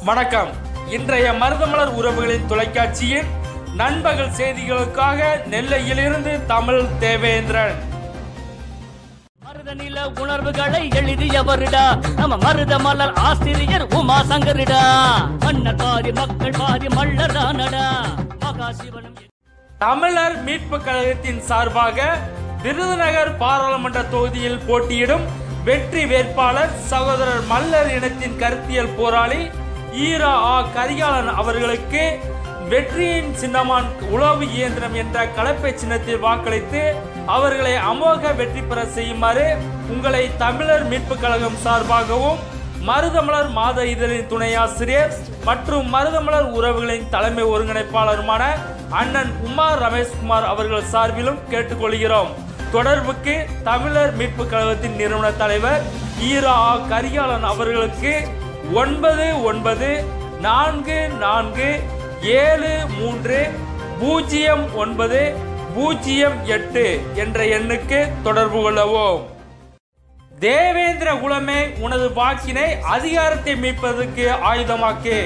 வணக்கம். இன்றைய மருதமலர் உறவுகளின் தொலைக்காட்சியின் நண்பகல் செய்திகளுக்காக நெல்லையிலிருந்து தமிழ் தேவேந்திரன். மருதநில உணர்வுகளை எழுதியவருடா நம்ம மருதமலர் ஆசிரியர் உமா சங்கரிடா. மன்னர் பாதி மக்கள் பாதி மல்லரானடா. மகாசிவனும் தமிழர் மீட்பு கழகத்தின் சார்பாக விருதுநகர் பாராளுமன்ற தொகுதியில் போட்டியிடும் வெற்றி வேட்பாளர் சகோதரர் மல்லர் இனத்தின் கருத்தியல் போராளி ஈரா கரிகாலன் அவர்களுக்கு வெற்றியின் சின்னமான் உழவு இயந்திரம் என்ற கலப்பை சின்னத்தில் வாக்களித்து அவர்களை அமோக வெற்றி பெற செய்யுமாறு உங்களை தமிழர் மீட்பு கழகம் சார்பாகவும் மருதமலர் மாத இதழின் துணை ஆசிரியர் மற்றும் மருதமலர் உறவுகளின் தலைமை ஒருங்கிணைப்பாளருமான அண்ணன் உமா ரமேஷ்குமார் அவர்கள் சார்பிலும் கேட்டுக்கொள்கிறோம். தொடர்புக்கு தமிழர் மீட்பு கழகத்தின் நிறுவன தலைவர் ஈரா கரிகாலன் அவர்களுக்கு 9974730908 என்ற எண்ணுக்கு தொடர்பு கொள்ளவும். தேவேந்திர குலமே உனது வாக்கினை அதிகாரத்தை மீட்பதற்கு ஆயுதமாக்கு.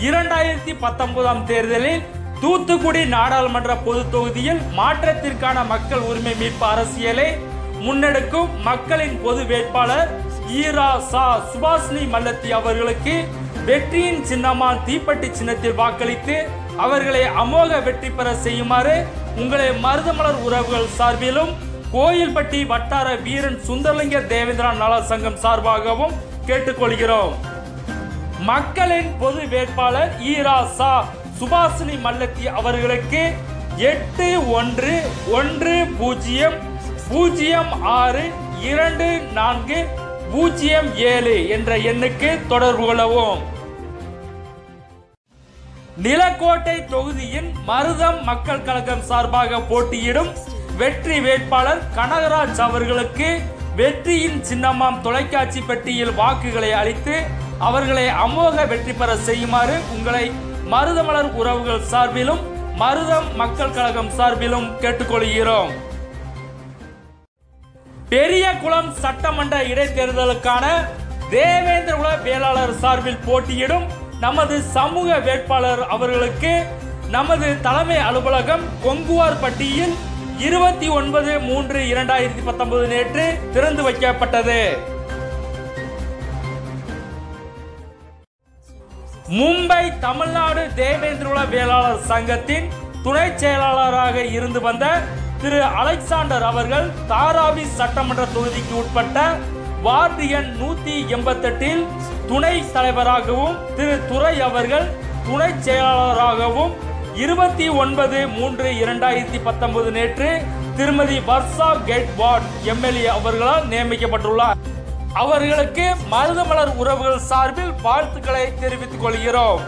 2019 தேர்தலில் தூத்துக்குடி நாடாளுமன்ற பொது தொகுதியில் மாற்றத்திற்கான மக்கள் உரிமை மீட்பு அரசியலை முன்னெடுக்கும் மக்களின் பொது வேட்பாளர் ஈரா சுபாஷினி மல்லத்தி அவர்களுக்கு வெற்றியின் சின்னமான் தீப்பெட்டி சின்னத்தில் வாக்களித்து அவர்களை அமோக வெற்றி பெற செய்யுமாறு உங்களை மருதமலர் உறவுகள் சார்பிலும் கோயில்பட்டி வட்டார வீரன் சுந்தரலிங்க தேவேந்திரா நல சங்கம் சார்பாகவும் கேட்டுக்கொள்கிறோம். மக்களின் பொது வேட்பாளர் ஈரா சுபாஷினி மல்லத்தி அவர்களுக்கு 8110062407 என்ற எண்ணுக்கு தொடர்பு கொள்ளவும். நிலக்கோட்டை தொகுதியின் மருதம் மக்கள் கழகம் சார்பாக போட்டியிடும் வெற்றி வேட்பாளர் கனகராஜ் அவர்களுக்கு வெற்றியின் சின்னமாம் தொலைக்காட்சி பெட்டியில் வாக்குகளை அளித்து அவர்களை அமோக வெற்றி பெற செய்யுமாறு உங்களை மருதமலர் உறவுகள் சார்பிலும் மருதம் மக்கள் கழகம் சார்பிலும் கேட்டுக்கொள்கிறோம். பெரியகுளம் சட்டமன்ற இடைத்தேர்தலுக்கான தேவேந்திர குல வேளாளர் சார்பில் போட்டியிடும் நமது சமூக வேட்பாளர் அவர்களுக்கு நமது தலைமை அலுவலகம் கொங்குவார்பட்டியில் 29/3/2019 நேற்று திறந்து வைக்கப்பட்டது. மும்பை தமிழ்நாடு தேவேந்திர குல வேளாளர் சங்கத்தின் துணை செயலாளராக இருந்து வந்த திரு அலெக்சாண்டர் அவர்கள் தாராவி சட்டமன்ற தொகுதிக்கு உட்பட்ட வார்டு எண் 188 துணை தலைவராகவும் திரு துரை அவர்கள் துணை செயலாளராகவும் 29/3/2019 நேற்று திருமதி வர்ஷா கேட் வார்டு எம்எல்ஏ அவர்களால் நியமிக்கப்பட்டுள்ளார். அவர்களுக்கு மருதமலர் உறவுகள் சார்பில் வாழ்த்துக்களை தெரிவித்துக் கொள்கிறோம்.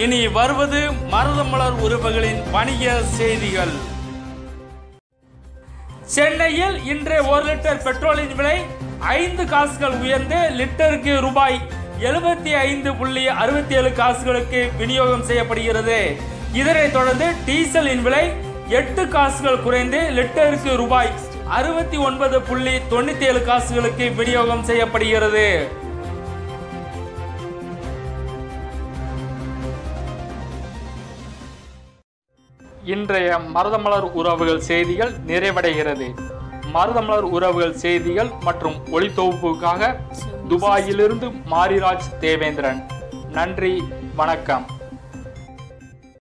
இனி வருவது மருதமலர் உறவுகளின் வணிக செய்திகள். சென்னையில் இன்று 1 லிட்டர் பெட்ரோலின் விலை 5 காசுகள் உயர்ந்து லிட்டருக்கு ரூபாய் 75.67 காசுகளுக்கு விநியோகம் செய்யப்படுகிறது. இதனைத் தொடர்ந்து டீசலின் விலை 8 காசுகள் குறைந்து லிட்டருக்கு ரூபாய் 69.97 காசுகளுக்கு விநியோகம் செய்யப்படுகிறது. இன்றைய மருதமலர் உறவுகள் செய்திகள் நிறைவடைகிறது. மருதமலர் உறவுகள் செய்திகள் மற்றும் ஒளித்தொகுப்புக்காக துபாயிலிருந்து மாரிராஜ் தேவேந்திரன். நன்றி, வணக்கம்.